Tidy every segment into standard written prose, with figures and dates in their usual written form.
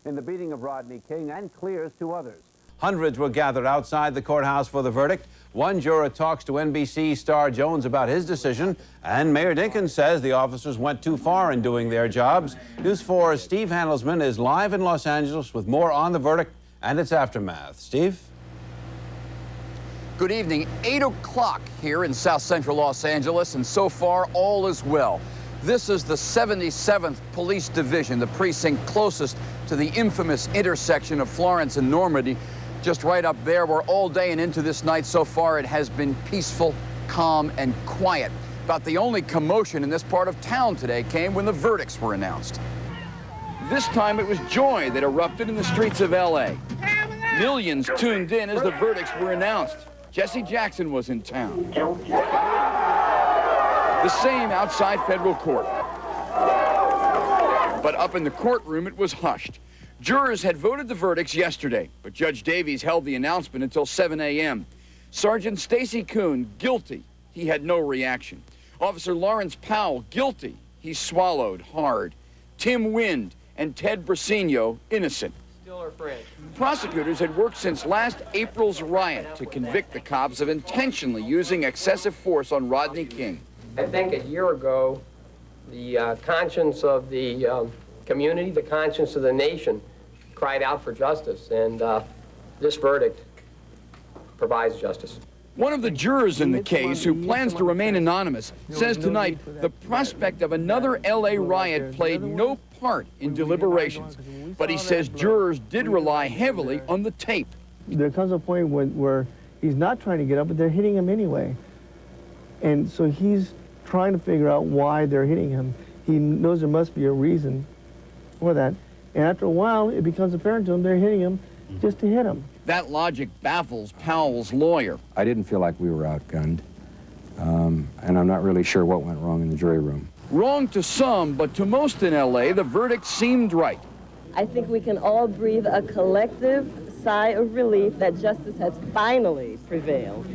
in the beating of Rodney King and clears 2 others. Hundreds were gathered outside the courthouse for the verdict. One juror talks to NBC star Jones about his decision, and Mayor Dinkins says the officers went too far in doing their jobs. News 4's Steve Handelsman is live in Los Angeles with more on the verdict and its aftermath. Steve? Good evening. 8 o'clock here in South Central Los Angeles, and so far all is well. This is the 77th Police Division, the precinct closest to the infamous intersection of Florence and Normandy, just right up there, where all day and into this night so far it has been peaceful, calm, and quiet. About the only commotion in this part of town today came when the verdicts were announced. This time it was joy that erupted in the streets of L.A. Millions tuned in as the verdicts were announced. Jesse Jackson was in town. The same outside federal court. But up in the courtroom, it was hushed. Jurors had voted the verdicts yesterday, but Judge Davies held the announcement until 7 a.m. Sergeant Stacy Kuhn, guilty. He had no reaction. Officer Lawrence Powell, guilty. He swallowed hard. Tim Wind and Ted Brasino, innocent. Still our friend. Prosecutors had worked since last April's riot to convict the cops of intentionally using excessive force on Rodney King. I think a year ago, the conscience of the community, the conscience of the nation, cried out for justice, and this verdict provides justice. One of the jurors in the case, who plans to remain anonymous, says tonight the prospect of another L.A. riot played no part in deliberations. But he says jurors did rely heavily on the tape. There comes a point where he's not trying to get up, but they're hitting him anyway. And so he's trying to figure out why they're hitting him. He knows there must be a reason for that. And after a while, it becomes apparent to him they're hitting him just to hit him. That logic baffles Powell's lawyer. I didn't feel like we were outgunned, and I'm not really sure what went wrong in the jury room. Wrong to some, but to most in L.A., the verdict seemed right. I think we can all breathe a collective sigh of relief that justice has finally prevailed.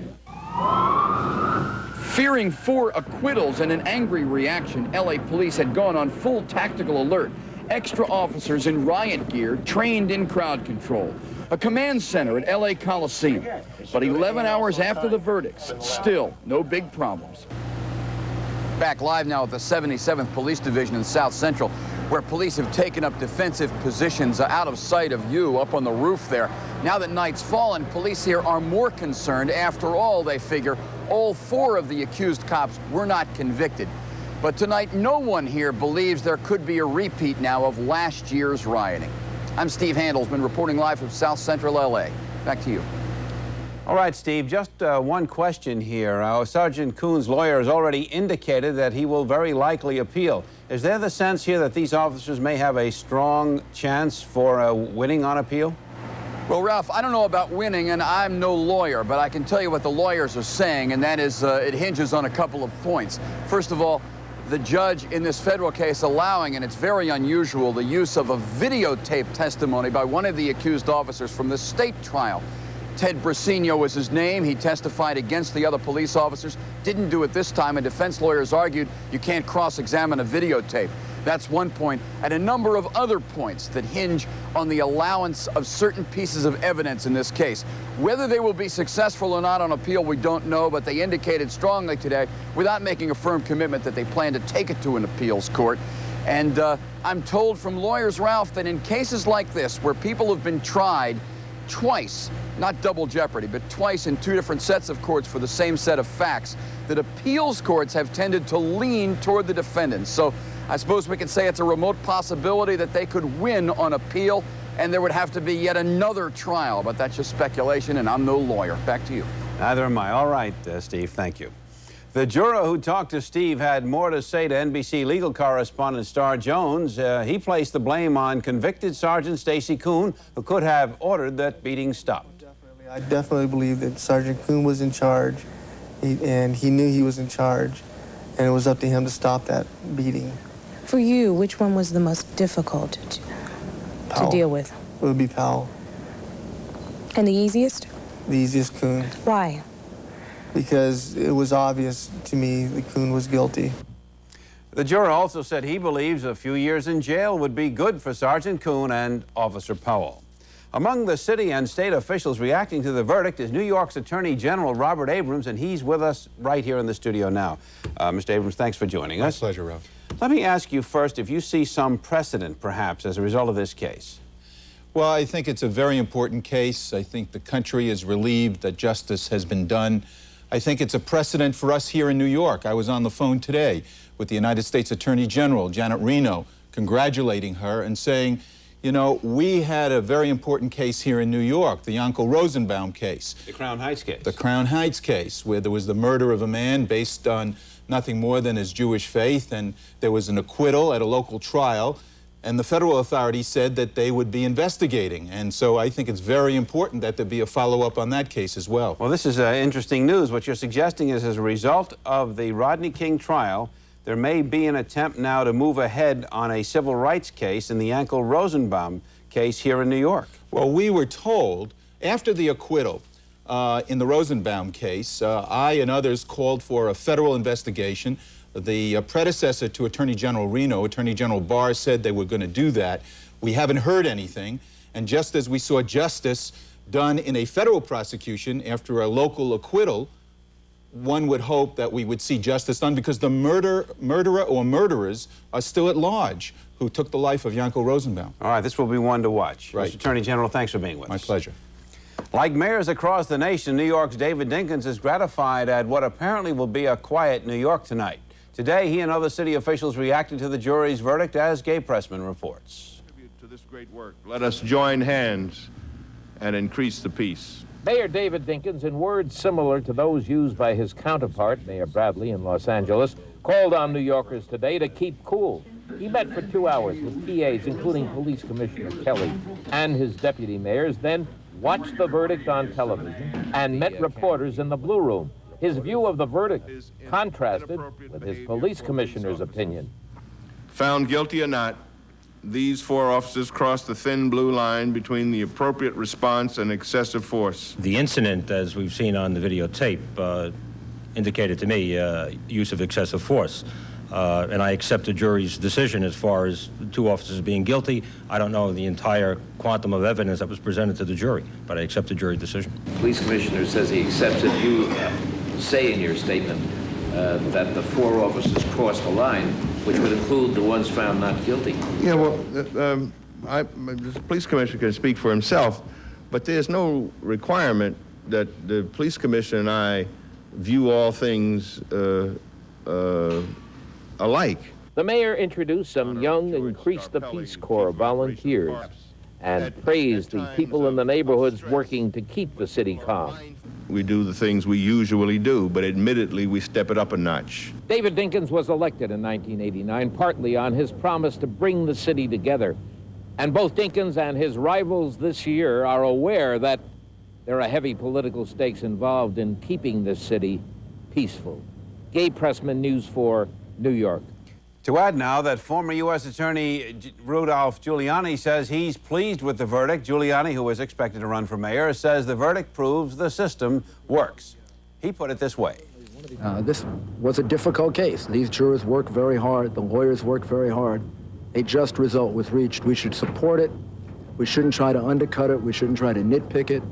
Fearing 4 acquittals and an angry reaction, L.A. police had gone on full tactical alert. Extra officers in riot gear trained in crowd control. A command center at L.A. Coliseum. But 11 hours after the verdicts, still no big problems. Back live now at the 77th Police Division in South Central, where police have taken up defensive positions out of sight of you up on the roof there. Now that night's fallen, police here are more concerned. After all, they figure all 4 of the accused cops were not convicted. But tonight, no one here believes there could be a repeat now of last year's rioting. I'm Steve Handelsman, reporting live from South Central L.A. Back to you. All right, Steve, just one question here. Sergeant Kuhn's lawyer has already indicated that he will very likely appeal. Is there the sense here that these officers may have a strong chance for winning on appeal? Well, Ralph, I don't know about winning, and I'm no lawyer, but I can tell you what the lawyers are saying, and that is it hinges on a couple of points. First of all, the judge in this federal case allowing, and it's very unusual, the use of a videotape testimony by one of the accused officers from the state trial. Ted Brasino was his name. He testified against the other police officers. Didn't do it this time, and defense lawyers argued you can't cross-examine a videotape. That's one point, and a number of other points that hinge on the allowance of certain pieces of evidence in this case. Whether they will be successful or not on appeal, we don't know, but they indicated strongly today, without making a firm commitment, that they plan to take it to an appeals court. And I'm told from lawyers, Ralph, that in cases like this, where people have been tried twice, not double jeopardy, but twice in 2 different sets of courts for the same set of facts, that appeals courts have tended to lean toward the defendants. So I suppose we can say it's a remote possibility that they could win on appeal, and there would have to be yet another trial, but that's just speculation, and I'm no lawyer. Back to you. Neither am I. All right, Steve, thank you. The juror who talked to Steve had more to say to NBC legal correspondent Star Jones. He placed the blame on convicted Sergeant Stacy Kuhn, who could have ordered that beating stopped. I definitely believe that Sergeant Kuhn was in charge, and he knew he was in charge, and it was up to him to stop that beating. For you, which one was the most difficult to deal with? It would be Powell. And the easiest? The easiest, Kuhn. Why? Because it was obvious to me that Kuhn was guilty. The juror also said he believes a few years in jail would be good for Sergeant Kuhn and Officer Powell. Among the city and state officials reacting to the verdict is New York's Attorney General Robert Abrams, and he's with us right here in the studio now. Mr. Abrams, thanks for joining us. My pleasure, Ralph. Let me ask you first if you see some precedent, perhaps, as a result of this case. Well, I think it's a very important case. I think the country is relieved that justice has been done. I think it's a precedent for us here in New York. I was on the phone today with the United States Attorney General, Janet Reno, congratulating her and saying, you know, we had a very important case here in New York, the Yankel Rosenbaum case. The Crown Heights case. The Crown Heights case, where there was the murder of a man based on nothing more than his Jewish faith, and there was an acquittal at a local trial, and the federal authorities said that they would be investigating. And so I think it's very important that there be a follow-up on that case as well. Well, this is interesting news. What you're suggesting is, as a result of the Rodney King trial, there may be an attempt now to move ahead on a civil rights case in the Yankel Rosenbaum case here in New York. Well, we were told after the acquittal in the Rosenbaum case, I and others called for a federal investigation. The predecessor to Attorney General Reno, Attorney General Barr, said they were going to do that. We haven't heard anything. And just as we saw justice done in a federal prosecution after a local acquittal, one would hope that we would see justice done, because the murderer or murderers are still at large who took the life of Yankel Rosenbaum. All right, this will be one to watch. Right. Mr. Attorney General, thanks for being with us. My pleasure. Like mayors across the nation, New York's David Dinkins is gratified at what apparently will be a quiet New York tonight. Today, he and other city officials reacted to the jury's verdict, as Gay Pressman reports. To this great work, let us join hands and increase the peace. Mayor David Dinkins, in words similar to those used by his counterpart, Mayor Bradley, in Los Angeles, called on New Yorkers today to keep cool. He met for 2 hours with PAs, including Police Commissioner Kelly and his deputy mayors, then watched the verdict on television and met reporters in the Blue Room. His view of the verdict contrasted with his police commissioner's opinion. Found guilty or not, these 4 officers crossed the thin blue line between the appropriate response and excessive force. The incident, as we've seen on the videotape, indicated to me use of excessive force. And I accept the jury's decision as far as the 2 officers being guilty. I don't know the entire quantum of evidence that was presented to the jury, but I accept the jury decision. The police commissioner says he accepts it. You say in your statement that the 4 officers crossed the line, which would include the ones found not guilty. Yeah, well, the police commissioner can speak for himself, but there's no requirement that the police commissioner and I view all things alike. The mayor introduced some young Increase the Peace Corps volunteers and praised the people in the neighborhoods working to keep the city calm. We do the things we usually do, but admittedly, we step it up a notch. David Dinkins was elected in 1989, partly on his promise to bring the city together. And both Dinkins and his rivals this year are aware that there are heavy political stakes involved in keeping this city peaceful. Gay Pressman, News 4, New York. To add now that former U.S. Attorney Rudolph Giuliani says he's pleased with the verdict. Giuliani, who is expected to run for mayor, says the verdict proves the system works. He put it this way. This was a difficult case. These jurors worked very hard. The lawyers worked very hard. A just result was reached. We should support it. We shouldn't try to undercut it. We shouldn't try to nitpick it.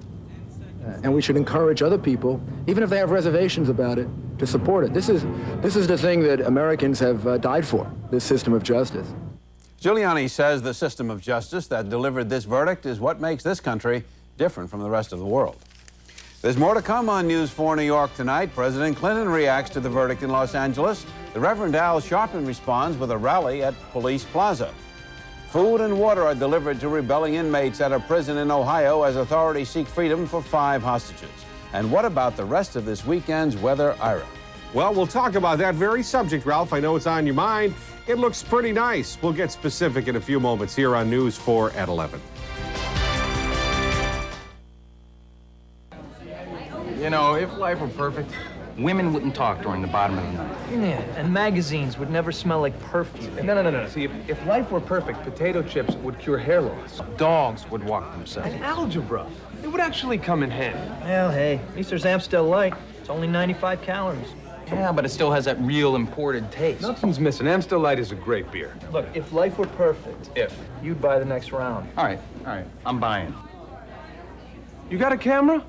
And we should encourage other people, even if they have reservations about it, to support it. This is the thing that Americans have died for, this system of justice. Giuliani says the system of justice that delivered this verdict is what makes this country different from the rest of the world. There's more to come on News 4 New York tonight. President Clinton reacts to the verdict in Los Angeles. The Reverend Al Sharpton responds with a rally at Police Plaza. Food and water are delivered to rebelling inmates at a prison in Ohio as authorities seek freedom for 5 hostages. And what about the rest of this weekend's weather, Ira? Well, we'll talk about that very subject, Ralph. I know it's on your mind. It looks pretty nice. We'll get specific in a few moments here on News 4 at 11. You know, if life were perfect, women wouldn't talk during the bottom of the night. Yeah, and magazines would never smell like perfume. No. See, if life were perfect, potato chips would cure hair loss. Dogs would walk themselves. And algebra, it would actually come in handy. Well, hey, at least there's Amstel Light. It's only 95 calories. Yeah, but it still has that real imported taste. Nothing's missing. Amstel Light is a great beer. Look, if life were perfect, you'd buy the next round. All right, I'm buying. You got a camera?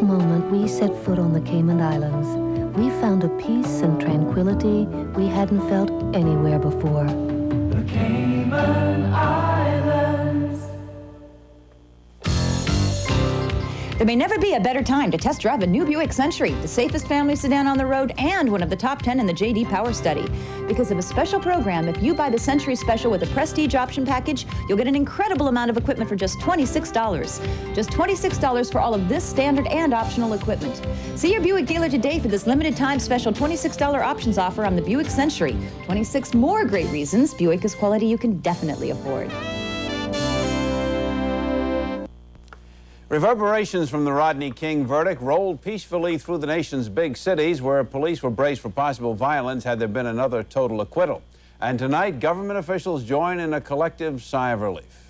Moment we set foot on the Cayman Islands, we found a peace and tranquility we hadn't felt anywhere before. The Cayman Islands. There may never be a better time to test drive a new Buick Century, the safest family sedan on the road and one of the top 10 in the J.D. Power Study. Because of a special program, if you buy the Century Special with a Prestige option package, you'll get an incredible amount of equipment for just $26. Just $26 for all of this standard and optional equipment. See your Buick dealer today for this limited time special $26 options offer on the Buick Century. 26 more great reasons Buick is quality you can definitely afford. Reverberations from the Rodney King verdict rolled peacefully through the nation's big cities where police were braced for possible violence had there been another total acquittal. And tonight, government officials join in a collective sigh of relief.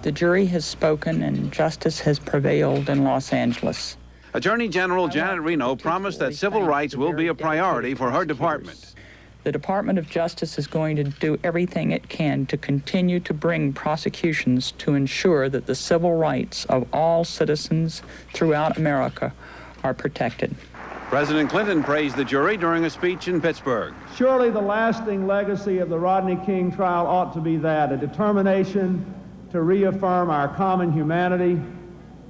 The jury has spoken and justice has prevailed in Los Angeles. Attorney General Janet Reno promised that civil rights will be a priority for her department. The Department of Justice is going to do everything it can to continue to bring prosecutions to ensure that the civil rights of all citizens throughout America are protected. President Clinton praised the jury during a speech in Pittsburgh. Surely the lasting legacy of the Rodney King trial ought to be that, a determination to reaffirm our common humanity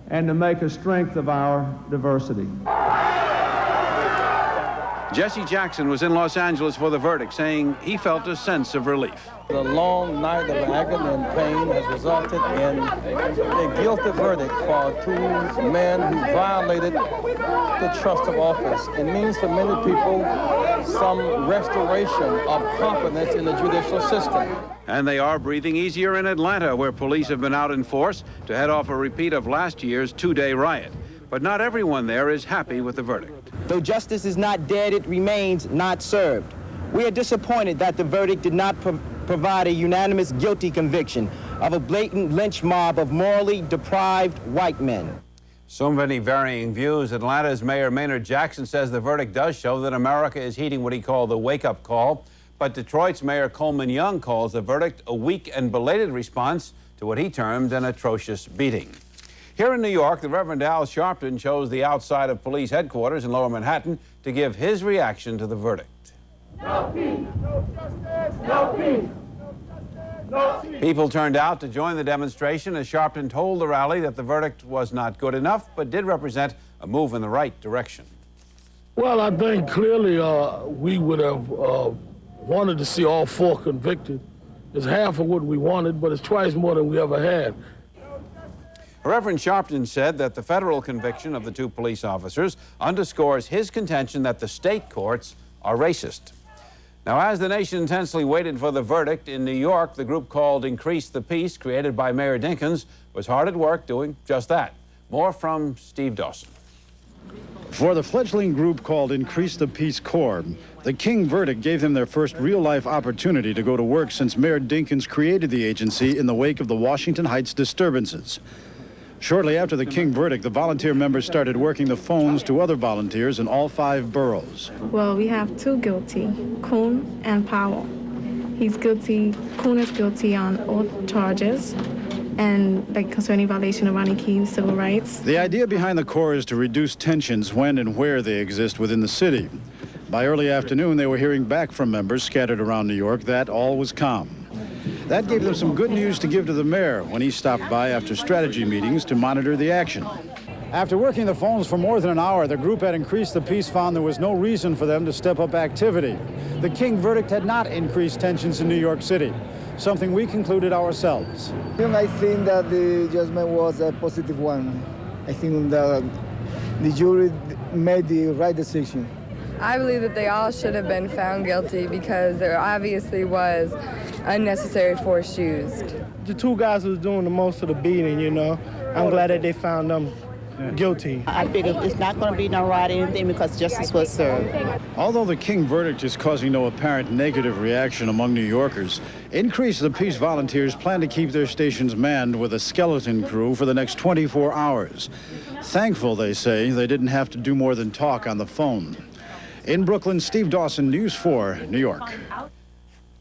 and to make a strength of our diversity. Jesse Jackson was in Los Angeles for the verdict, saying he felt a sense of relief. The long night of agony and pain has resulted in a guilty verdict for two men who violated the trust of office. It means for many people some restoration of confidence in the judicial system. And they are breathing easier in Atlanta, where police have been out in force to head off a repeat of last year's two-day riot. But not everyone there is happy with the verdict. Though justice is not dead, it remains not served. We are disappointed that the verdict did not provide a unanimous guilty conviction of a blatant lynch mob of morally deprived white men. So many varying views. Atlanta's Mayor Maynard Jackson says the verdict does show that America is heeding what he called the wake-up call. But Detroit's Mayor Coleman Young calls the verdict a weak and belated response to what he termed an atrocious beating. Here in New York, the Reverend Al Sharpton chose the outside of police headquarters in Lower Manhattan to give his reaction to the verdict. No peace, no justice, no peace, no peace. People turned out to join the demonstration as Sharpton told the rally that the verdict was not good enough, but did represent a move in the right direction. Well, I think clearly we would have wanted to see all four convicted. It's half of what we wanted, but it's twice more than we ever had. Reverend Sharpton said that the federal conviction of the two police officers underscores his contention that the state courts are racist. Now, as the nation intensely waited for the verdict, in New York, the group called Increase the Peace, created by Mayor Dinkins, was hard at work doing just that. More from Steve Dawson. For the fledgling group called Increase the Peace Corps, the King verdict gave them their first real-life opportunity to go to work since Mayor Dinkins created the agency in the wake of the Washington Heights disturbances. Shortly after the King verdict, the volunteer members started working the phones to other volunteers in all 5 boroughs. Well, we have 2 guilty, Kuhn and Powell. He's guilty, Kuhn is guilty on all charges and concerning violation of Rodney King's civil rights. The idea behind the Corps is to reduce tensions when and where they exist within the city. By early afternoon, they were hearing back from members scattered around New York that all was calm. That gave them some good news to give to the mayor when he stopped by after strategy meetings to monitor the action. After working the phones for more than an hour, the group had Increased the Peace found there was no reason for them to step up activity. The King verdict had not increased tensions in New York City, something we concluded ourselves. I think that the judgment was a positive one. I think the jury made the right decision. I believe that they all should have been found guilty because there obviously was unnecessary force used. The 2 guys who was doing the most of the beating, you know, I'm glad that they found them guilty. I figure it's not going to be no riot or anything because justice was served. Although the King verdict is causing no apparent negative reaction among New Yorkers, Increase the Peace volunteers plan to keep their stations manned with a skeleton crew for the next 24 hours. Thankful, they say, they didn't have to do more than talk on the phone. In Brooklyn, Steve Dawson, News 4, New York.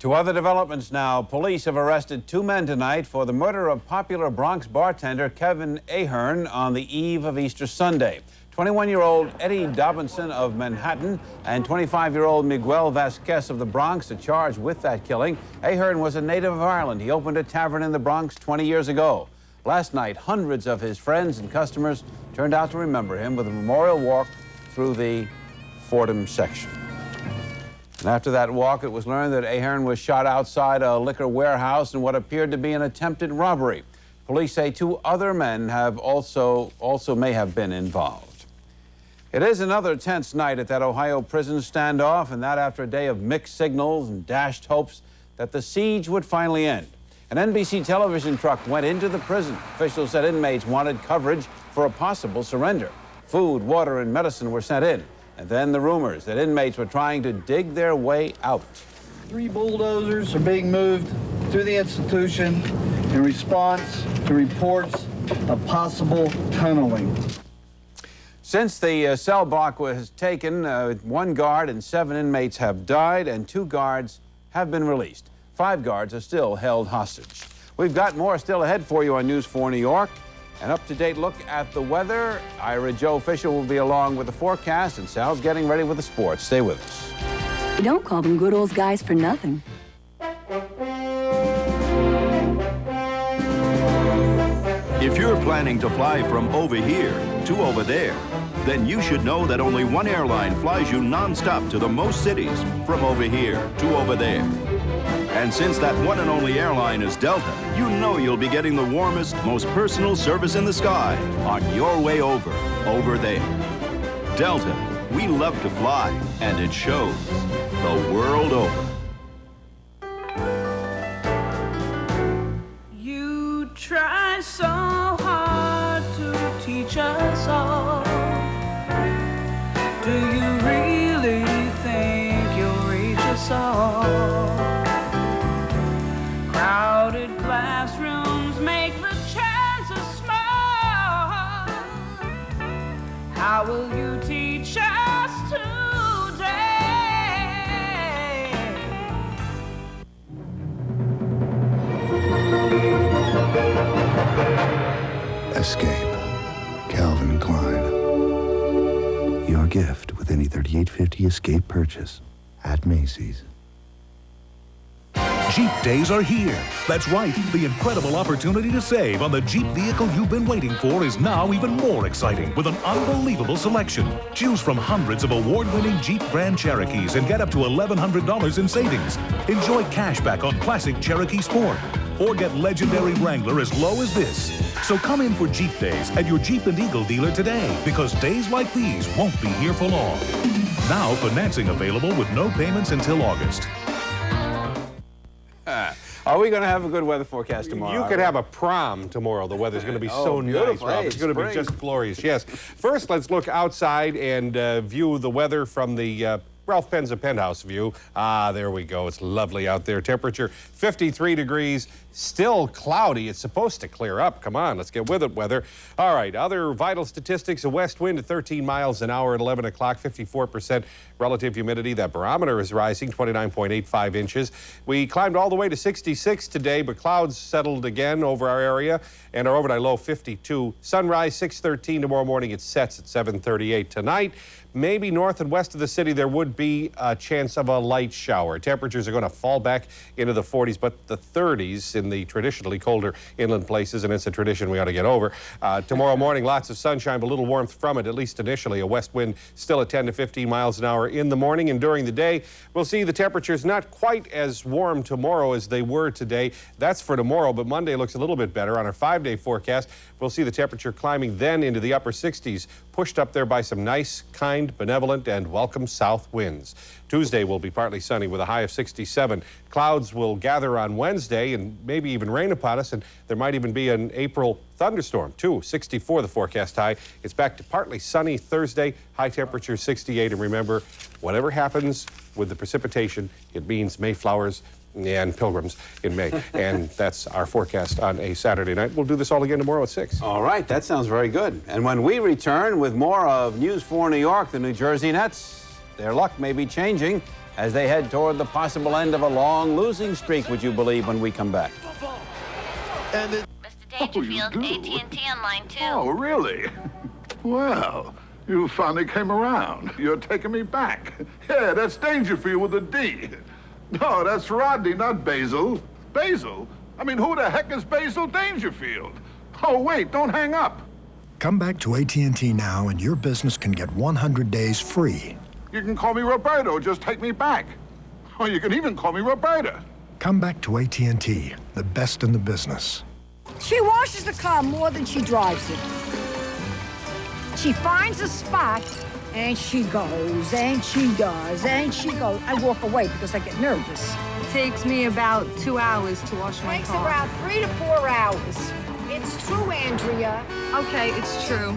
To other developments now. Police have arrested 2 men tonight for the murder of popular Bronx bartender Kevin Ahern on the eve of Easter Sunday. 21-year-old Eddie Dobinson of Manhattan and 25-year-old Miguel Vasquez of the Bronx are charged with that killing. Ahern was a native of Ireland. He opened a tavern in the Bronx 20 years ago. Last night, hundreds of his friends and customers turned out to remember him with a memorial walk through the Fordham section. And after that walk, it was learned that Ahern was shot outside a liquor warehouse in what appeared to be an attempted robbery. Police say 2 other men have also may have been involved. It is another tense night at that Ohio prison standoff, and that after a day of mixed signals and dashed hopes that the siege would finally end. An NBC television truck went into the prison. Officials said inmates wanted coverage for a possible surrender. Food, water, and medicine were sent in. And then the rumors that inmates were trying to dig their way out. 3 bulldozers are being moved through the institution in response to reports of possible tunneling. Since the cell block was taken, 1 guard and 7 inmates have died, and 2 guards have been released. 5 guards are still held hostage. We've got more still ahead for you on News 4 New York. An up-to-date look at the weather. Ira Joe Fisher will be along with the forecast, and Sal's getting ready with the sports. Stay with us. You don't call them good old guys for nothing. If you're planning to fly from over here to over there, then you should know that only one airline flies you non-stop to the most cities from over here to over there. And since that one and only airline is Delta, you know you'll be getting the warmest, most personal service in the sky on your way over there. Delta, we love to fly, and it shows the world over. You try so hard to teach us all. Do you really think you'll reach us all? Crowded classrooms make the chances small. How will you teach us today? Escape. Calvin Klein. Your gift with any $38.50 Escape purchase at Macy's. Jeep days are here. That's right. The incredible opportunity to save on the Jeep vehicle you've been waiting for is now even more exciting with an unbelievable selection. Choose from hundreds of award-winning Jeep Grand Cherokees and get up to $1,100 in savings. Enjoy cash back on classic Cherokee Sport or get legendary Wrangler as low as this. So come in for Jeep days at your Jeep and Eagle dealer today, because days like these won't be here for long. Now financing available with no payments until August. Are we going to have a good weather forecast tomorrow? You could have a prom tomorrow. The weather's going to be so nice, Ralph. It's going to be just glorious. Yes. First, let's look outside and view the weather from the Ralph Penza penthouse view. Ah, there we go. It's lovely out there. Temperature 53 degrees. Still cloudy. It's supposed to clear up. Come on, let's get with it, weather. All right, other vital statistics. A west wind at 13 miles an hour at 11 o'clock, 54% relative humidity. That barometer is rising, 29.85 inches. We climbed all the way to 66 today, but clouds settled again over our area, and our overnight low 52. Sunrise 6:13 tomorrow morning. It sets at 7:38 tonight. Maybe north and west of the city there would be a chance of a light shower. Temperatures are going to fall back into the 40s, but the 30s in the traditionally colder inland places, and it's a tradition we ought to get over. Tomorrow morning, lots of sunshine, but a little warmth from it, at least initially. A west wind still at 10 to 15 miles an hour in the morning, and during the day, we'll see the temperatures not quite as warm tomorrow as they were today. That's for tomorrow, but Monday looks a little bit better. On our 5-day forecast, we'll see the temperature climbing then into the upper 60s, pushed up there by some nice, kind kind, benevolent, and welcome south winds. Tuesday will be partly sunny with a high of 67. Clouds will gather on Wednesday and maybe even rain upon us, and there might even be an April thunderstorm, too. 64 the forecast high. It's back to partly sunny Thursday, high temperature 68. And remember, whatever happens with the precipitation, it means Mayflowers and pilgrims in May. And that's our forecast on a Saturday night. We'll do this all again tomorrow at 6. All right, that sounds very good. And when we return with more of News 4 New York, the New Jersey Nets, their luck may be changing as they head toward the possible end of a long losing streak, would you believe, when we come back. Mr. Dangerfield, AT&T on line 2. Oh, really? Well, you finally came around. You're taking me back. Yeah, that's Dangerfield with a D. No, that's Rodney, not Basil. Basil? I mean, who the heck is Basil Dangerfield? Oh, wait, don't hang up. Come back to AT&T now and your business can get 100 days free. You can call me Roberto, just take me back. Or you can even call me Roberta. Come back to AT&T, the best in the business. She washes the car more than she drives it. She finds a spot, and she goes, and she does, and she goes. I walk away because I get nervous. It takes me about 2 hours to wash my car. It takes around 3 to 4 hours. It's true, Andrea. Okay, it's true.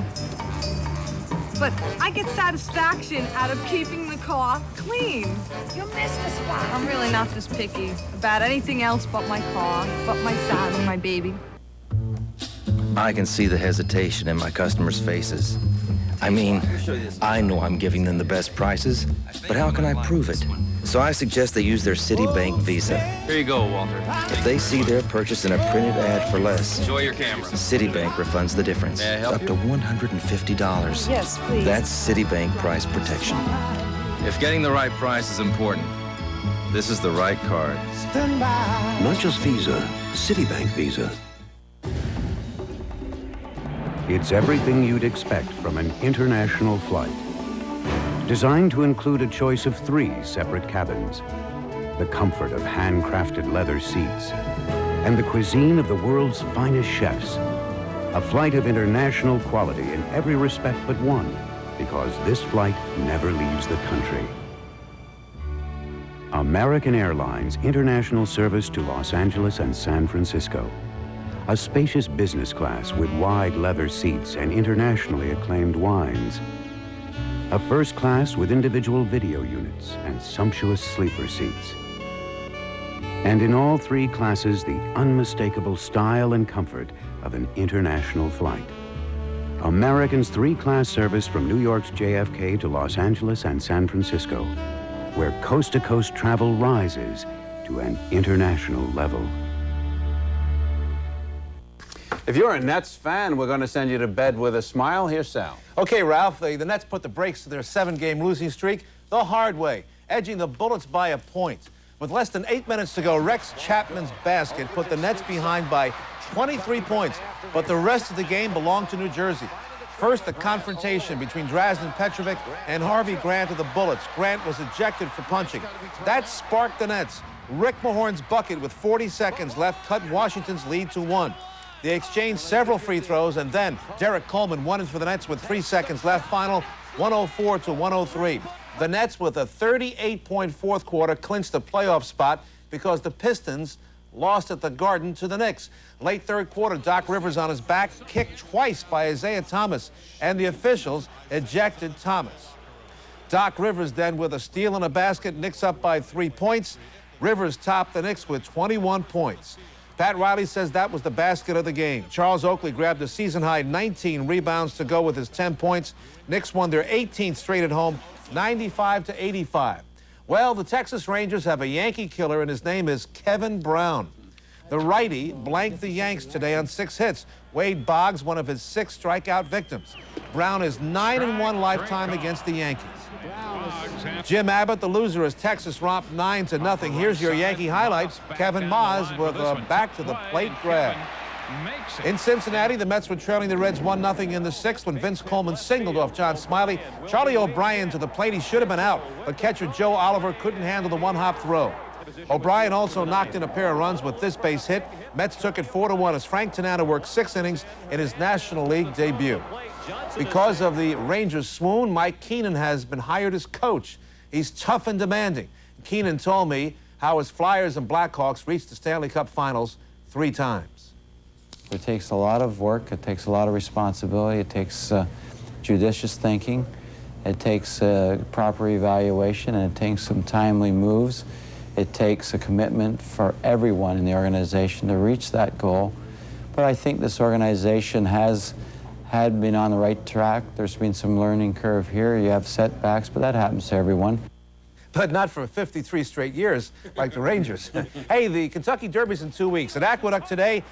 But I get satisfaction out of keeping the car clean. You missed the spot. I'm really not this picky about anything else but my car, but my son and my baby. I can see the hesitation in my customers' faces. I mean, I know I'm giving them the best prices, but how can I prove it? So I suggest they use their Citibank Visa. Here you go, Walter. If they see their purchase in a printed ad for less, Enjoy your camera. Citibank refunds the difference. May I help up to $150. Yes, please. That's Citibank price protection. If getting the right price is important, this is the right card. Not just Visa, Citibank Visa. It's everything you'd expect from an international flight. Designed to include a choice of 3 separate cabins, the comfort of handcrafted leather seats, and the cuisine of the world's finest chefs. A flight of international quality in every respect but one, because this flight never leaves the country. American Airlines international service to Los Angeles and San Francisco. A spacious business class with wide leather seats and internationally acclaimed wines. A first class with individual video units and sumptuous sleeper seats. And in all 3 classes, the unmistakable style and comfort of an international flight. American's 3-class service from New York's JFK to Los Angeles and San Francisco, where coast-to-coast travel rises to an international level. If you're a Nets fan, we're going to send you to bed with a smile. Here's Sal. Okay, Ralph, the Nets put the brakes to their 7-game losing streak the hard way, edging the Bullets by a point. With less than 8 minutes to go, Rex Chapman's basket put the Nets behind by 23 points, but the rest of the game belonged to New Jersey. First, the confrontation between Drazen Petrovic and Harvey Grant of the Bullets. Grant was ejected for punching. That sparked the Nets. Rick Mahorn's bucket with 40 seconds left cut Washington's lead to 1. They exchanged several free throws, and then Derek Coleman won it for the Nets with 3 seconds left. Final 104-103. The Nets, with a 38-point fourth quarter, clinched the playoff spot because the Pistons lost at the Garden to the Knicks. Late third quarter, Doc Rivers on his back, kicked twice by Isaiah Thomas, and the officials ejected Thomas. Doc Rivers then, with a steal and a basket, Knicks up by 3 points. Rivers topped the Knicks with 21 points. Pat Riley says that was the basket of the game. Charles Oakley grabbed a season-high 19 rebounds to go with his 10 points. Knicks won their 18th straight at home, 95-85. Well, the Texas Rangers have a Yankee killer, and his name is Kevin Brown. The righty blanked the Yanks today on 6 hits. Wade Boggs, one of his 6 strikeout victims. Brown is 9-1 lifetime against the Yankees. Jim Abbott, the loser, as Texas romped 9-0. Here's your Yankee highlight. Kevin Maas with a back-to-the-plate grab. In Cincinnati, the Mets were trailing the Reds 1-0 in the 6th when Vince Coleman singled off John Smiley. Charlie O'Brien to the plate. He should have been out, but catcher Joe Oliver couldn't handle the one-hop throw. O'Brien also knocked in a pair of runs with this base hit. Mets took it 4-1 as Frank Tanana worked 6 innings in his National League debut. Because of the Rangers' swoon, Mike Keenan has been hired as coach. He's tough and demanding. Keenan told me how his Flyers and Blackhawks reached the Stanley Cup Finals 3 times. It takes a lot of work. It takes a lot of responsibility. It takes judicious thinking. It takes proper evaluation, and it takes some timely moves. It takes a commitment for everyone in the organization to reach that goal. But I think this organization had been on the right track. There's been some learning curve here. You have setbacks, but that happens to everyone. But not for 53 straight years like the Rangers. Hey, the Kentucky Derby's in 2 weeks. At Aqueduct today,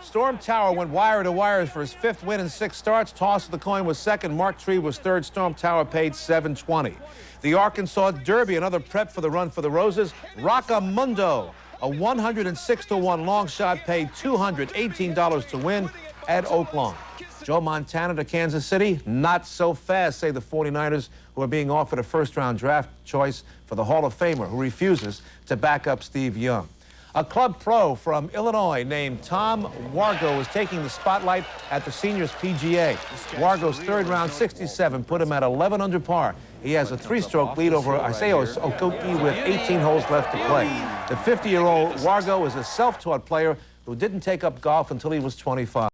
Storm Tower went wire to wire for his 5th win in 6 starts. Toss of the coin was 2nd. Mark Tree was 3rd. Storm Tower paid $7.20. The Arkansas Derby, another prep for the Run for the Roses. Rockamundo, a 106-1 long shot, paid $218 to win at Oaklawn. Joe Montana to Kansas City, not so fast, say the 49ers, who are being offered a first-round draft choice for the Hall of Famer, who refuses to back up Steve Young. A club pro from Illinois named Tom Wargo is taking the spotlight at the Seniors PGA. Wargo's 3rd round 67 put him at 11 under par. He has a 3-stroke lead over Isaiah Okoki with 18 holes left to play. The 50-year-old Wargo is a self-taught player who didn't take up golf until he was 25.